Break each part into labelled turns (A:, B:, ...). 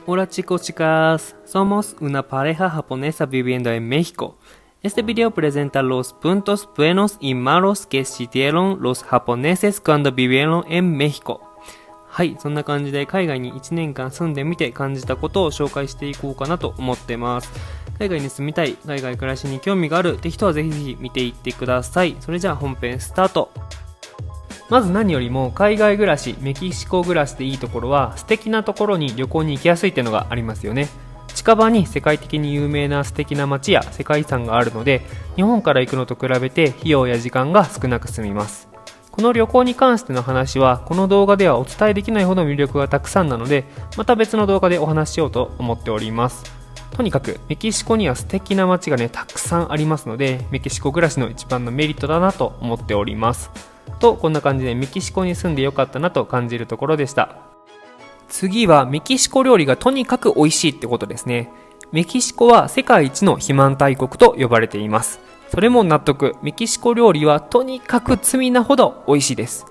A: Hola chicos, chicas, somos una pareja japonesa viviendo en México. Este video presenta los puntos buenos y malos que sintieron los japoneses cuando vivieron en México. はい、そんな感じで海外に1年間住んでみて感じたことを紹介していこうかなと思ってます。海外に住みたい、海外暮らしに興味があるって人はぜひ見ていってください。それじゃあ本編スタート。まず何よりも海外暮らし、メキシコ暮らしでいいところは素敵なところに旅行に行きやすいっていうのがありますよね。近場に世界的に有名な素敵な街や世界遺産があるので、日本から行くのと比べて費用や時間が少なく済みます。この旅行に関しての話はこの動画ではお伝えできないほど魅力がたくさんなので、また別の動画でお話ししようと思っております。とにかくメキシコには素敵な街がねたくさんありますので、メキシコ暮らしの一番のメリットだなと思っております。とこんな感じでメキシコに住んでよかったなと感じるところでした。次はメキシコ料理がとにかく美味しいってことですね。メキシコは世界一の肥満大国と呼ばれています。それも納得。メキシコ料理はとにかく罪なほど美味しいです。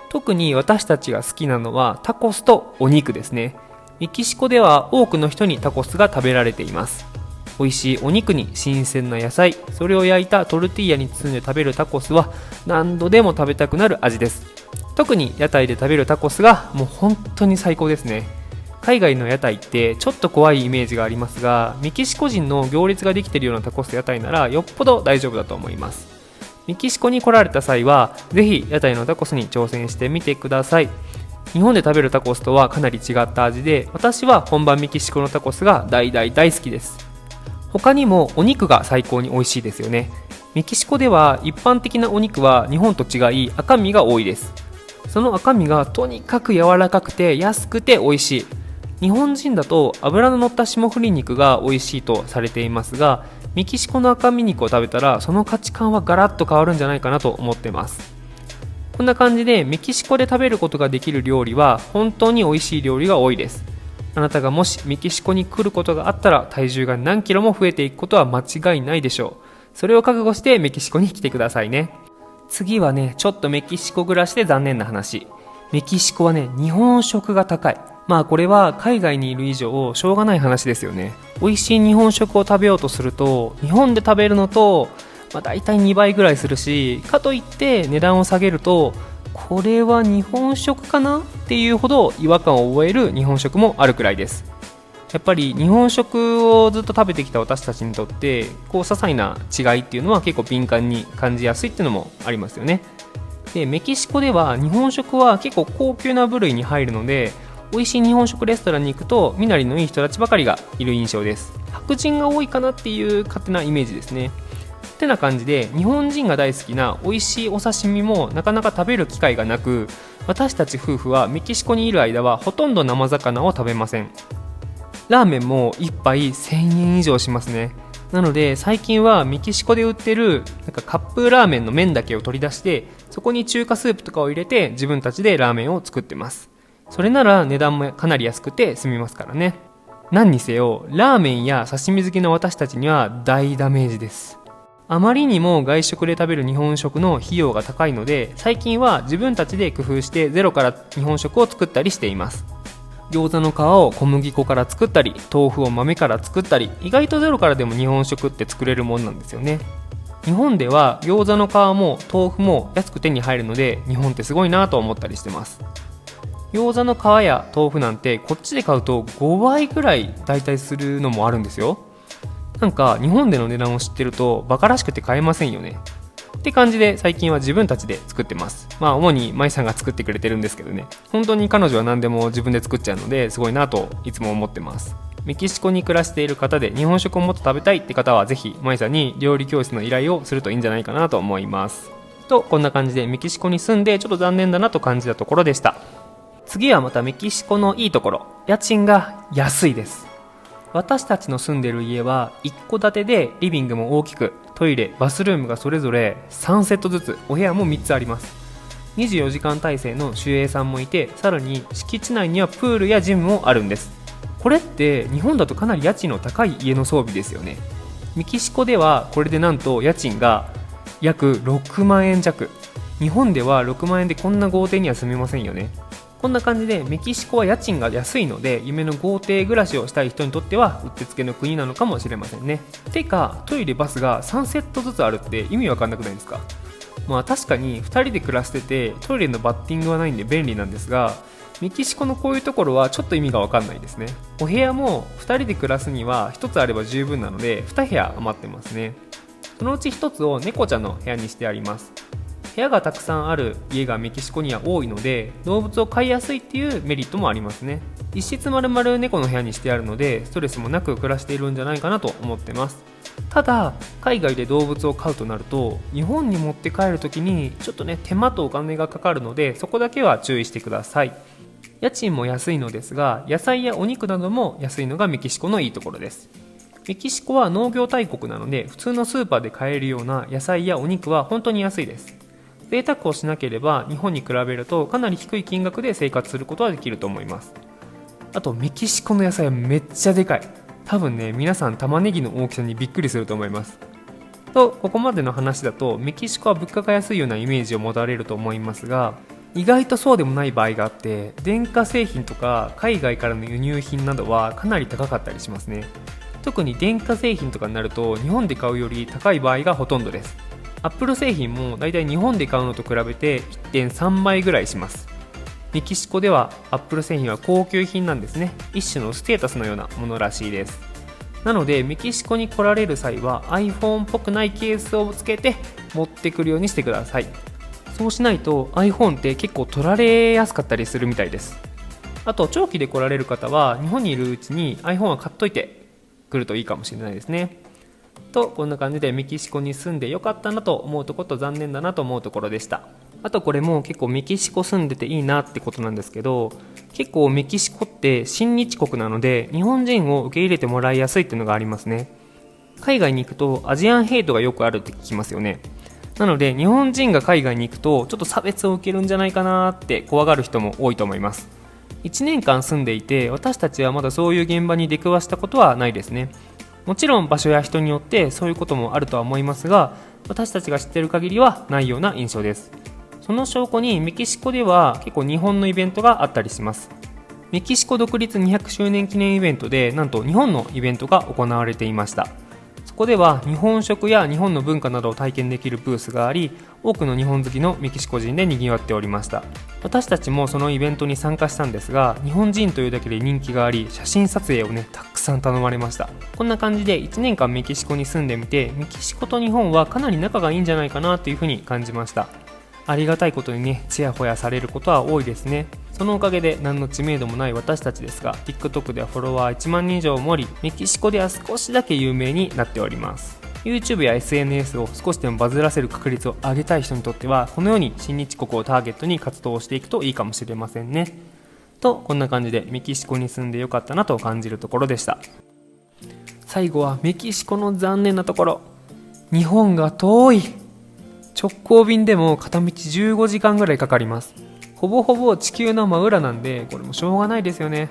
A: 特に私たちが好きなのはタコスとお肉ですね。メキシコでは多くの人にタコスが食べられています。美味しいお肉に新鮮な野菜、それを焼いたトルティーヤに包んで食べるタコスは何度でも食べたくなる味です。特に屋台で食べるタコスがもう本当に最高ですね。海外の屋台ってちょっと怖いイメージがありますが、メキシコ人の行列ができているようなタコス屋台ならよっぽど大丈夫だと思います。メキシコに来られた際はぜひ屋台のタコスに挑戦してみてください。日本で食べるタコスとはかなり違った味で、私は本場メキシコのタコスが大好きです。他にもお肉が最高に美味しいですよね。メキシコでは一般的なお肉は日本と違い赤身が多いです。その赤身がとにかく柔らかくて安くて美味しい。日本人だと脂の乗った霜降り肉が美味しいとされていますが、メキシコの赤身肉を食べたらその価値観はガラッと変わるんじゃないかなと思ってます。こんな感じでメキシコで食べることができる料理は本当に美味しい料理が多いです。あなたがもしメキシコに来ることがあったら体重が何キロも増えていくことは間違いないでしょう。それを覚悟してメキシコに来てくださいね。次はね、ちょっとメキシコ暮らしで残念な話。メキシコはね、日本食が高い。まあこれは海外にいる以上しょうがない話ですよね。美味しい日本食を食べようとすると日本で食べるのと、大体2倍ぐらいするし、かといって値段を下げるとこれは日本食かなっていうほど違和感を覚える日本食もあるくらいです。やっぱり日本食をずっと食べてきた私たちにとって些細な違いっていうのは結構敏感に感じやすいっていうのもありますよね。でメキシコでは日本食は結構高級な部類に入るので、美味しい日本食レストランに行くと身なりのいい人たちばかりがいる印象です。白人が多いかなっていう勝手なイメージですね。ってな感じで日本人が大好きな美味しいお刺身もなかなか食べる機会がなく、私たち夫婦はメキシコにいる間はほとんど生魚を食べません。ラーメンも1杯1000円以上しますね。なので最近はメキシコで売ってるカップラーメンの麺だけを取り出して、そこに中華スープとかを入れて自分たちでラーメンを作ってます。それなら値段もかなり安くて済みますからね。何にせよラーメンや刺身好きの私たちには大ダメージです。あまりにも外食で食べる日本食の費用が高いので、最近は自分たちで工夫してゼロから日本食を作ったりしています。餃子の皮を小麦粉から作ったり、豆腐を豆から作ったり、意外とゼロからでも日本食って作れるもんなんですよね。日本では餃子の皮も豆腐も安く手に入るので、日本ってすごいなと思ったりしてます。餃子の皮や豆腐なんてこっちで買うと5倍ぐらいだいたいするのもあるんですよ。なんか日本での値段を知ってるとバカらしくて買えませんよねって感じで、最近は自分たちで作ってます。主にマイさんが作ってくれてるんですけどね、本当に彼女は何でも自分で作っちゃうのですごいなといつも思ってます。メキシコに暮らしている方で日本食をもっと食べたいって方はぜひマイさんに料理教室の依頼をするといいんじゃないかなと思います。とこんな感じでメキシコに住んでちょっと残念だなと感じたところでした。次はまたメキシコのいいところ、家賃が安いです。私たちの住んでる家は一戸建てでリビングも大きく、トイレ、バスルームがそれぞれ3セットずつ、お部屋も3つあります。24時間体制の守衛さんもいて、さらに敷地内にはプールやジムもあるんです。これって日本だとかなり家賃の高い家の装備ですよね。メキシコではこれでなんと家賃が約6万円弱。日本では6万円でこんな豪邸には住めませんよね。こんな感じでメキシコは家賃が安いので、夢の豪邸暮らしをしたい人にとってはうってつけの国なのかもしれませんね。てかトイレバスが3セットずつあるって意味わかんなくないですか？まあ確かに2人で暮らしててトイレのバッティングはないんで便利なんですが、メキシコのこういうところはちょっと意味がわかんないですね。お部屋も2人で暮らすには1つあれば十分なので2部屋余ってますね。そのうち1つを猫ちゃんの部屋にしてあります。部屋がたくさんある家がメキシコには多いので、動物を飼いやすいっていうメリットもありますね。一室丸々猫の部屋にしてあるので、ストレスもなく暮らしているんじゃないかなと思ってます。ただ海外で動物を飼うとなると、日本に持って帰るときにちょっとね手間とお金がかかるので、そこだけは注意してください。家賃も安いのですが、野菜やお肉なども安いのがメキシコのいいところです。メキシコは農業大国なので、普通のスーパーで買えるような野菜やお肉は本当に安いです。贅沢をしなければ日本に比べるとかなり低い金額で生活することはできると思います。あとメキシコの野菜はめっちゃでかい。多分ね、皆さん玉ねぎの大きさにびっくりすると思います。とここまでの話だと、メキシコは物価が安いようなイメージを持たれると思いますが、意外とそうでもない場合があって、電化製品とか海外からの輸入品などはかなり高かったりしますね。特に電化製品とかになると日本で買うより高い場合がほとんどです。アップル製品もだいたい日本で買うのと比べて 1.3 倍ぐらいします。メキシコではアップル製品は高級品なんですね。一種のステータスのようなものらしいです。なのでメキシコに来られる際は iPhone っぽくないケースをつけて持ってくるようにしてください。そうしないと iPhone って結構取られやすかったりするみたいです。あと長期で来られる方は日本にいるうちに iPhone は買っといてくるといいかもしれないですね。とこんな感じでメキシコに住んでよかったなと思うところと残念だなと思うところでした。あとこれも結構メキシコ住んでていいなってことなんですけど、結構メキシコって親日国なので日本人を受け入れてもらいやすいっていうのがありますね。海外に行くとアジアンヘイトがよくあるって聞きますよね。なので日本人が海外に行くとちょっと差別を受けるんじゃないかなって怖がる人も多いと思います。1年間住んでいて私たちはまだそういう現場に出くわしたことはないですね。もちろん場所や人によってそういうこともあるとは思いますが、私たちが知っている限りはないような印象です。その証拠にメキシコでは結構日本のイベントがあったりします。メキシコ独立200周年記念イベントでなんと日本のイベントが行われていました。そこでは日本食や日本の文化などを体験できるブースがあり、多くの日本好きのメキシコ人で賑わっておりました。私たちもそのイベントに参加したんですが、日本人というだけで人気があり、写真撮影をねたくさん頼まれました。こんな感じで1年間メキシコに住んでみて、メキシコと日本はかなり仲がいいんじゃないかなというふうに感じました。ありがたいことにね、ちやほやされることは多いですね。そのおかげで何の知名度もない私たちですが、 TikTok ではフォロワー1万人以上もおり、メキシコでは少しだけ有名になっております。 YouTube や SNS を少しでもバズらせる確率を上げたい人にとっては、このように親日国をターゲットに活動をしていくといいかもしれませんね。とこんな感じでメキシコに住んでよかったなと感じるところでした。最後はメキシコの残念なところ、日本が遠い。直行便でも片道15時間ぐらいかかります。ほぼほぼ地球の真裏なんで、これもしょうがないですよね。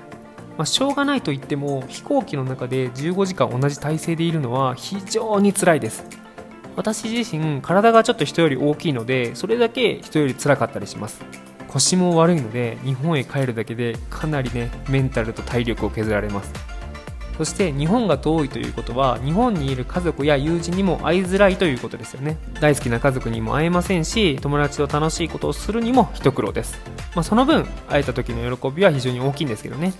A: しょうがないと言っても飛行機の中で15時間同じ体勢でいるのは非常に辛いです。私自身体がちょっと人より大きいので、それだけ人より辛かったりします。腰も悪いので日本へ帰るだけでかなりねメンタルと体力を削られます。そして日本が遠いということは、日本にいる家族や友人にも会いづらいということですよね。大好きな家族にも会えませんし、友達と楽しいことをするにも一苦労です。その分会えた時の喜びは非常に大きいんですけどね。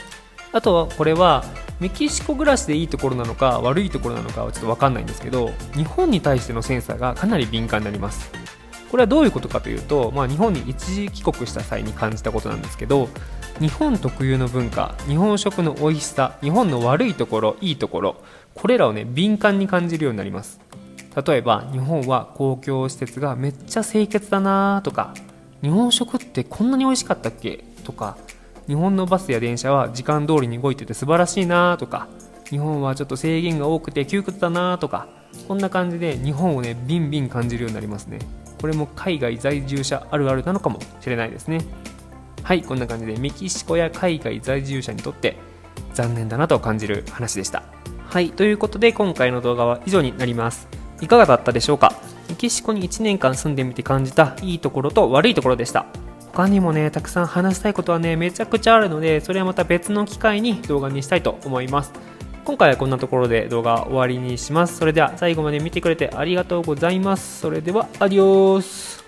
A: あとはこれはメキシコ暮らしでいいところなのか悪いところなのかはちょっと分かんないんですけど、日本に対してのセンサーがかなり敏感になります。これはどういうことかというと、日本に一時帰国した際に感じたことなんですけど、日本特有の文化、日本食の美味しさ、日本の悪いところ、いいところ、これらをね敏感に感じるようになります。例えば日本は公共施設がめっちゃ清潔だなとか、日本食ってこんなに美味しかったっけとか、日本のバスや電車は時間通りに動いてて素晴らしいなとか、日本はちょっと制限が多くて窮屈だなとか、こんな感じで日本をねビンビン感じるようになりますね。これも海外在住者あるあるなのかもしれないですね。はい、こんな感じでメキシコや海外在住者にとって残念だなと感じる話でした。はい、ということで今回の動画は以上になります。いかがだったでしょうか。メキシコに1年間住んでみて感じたいいところと悪いところでした。他にもね、たくさん話したいことはね、めちゃくちゃあるので、それはまた別の機会に動画にしたいと思います。今回はこんなところで動画終わりにします。それでは最後まで見てくれてありがとうございます。それではアディオース。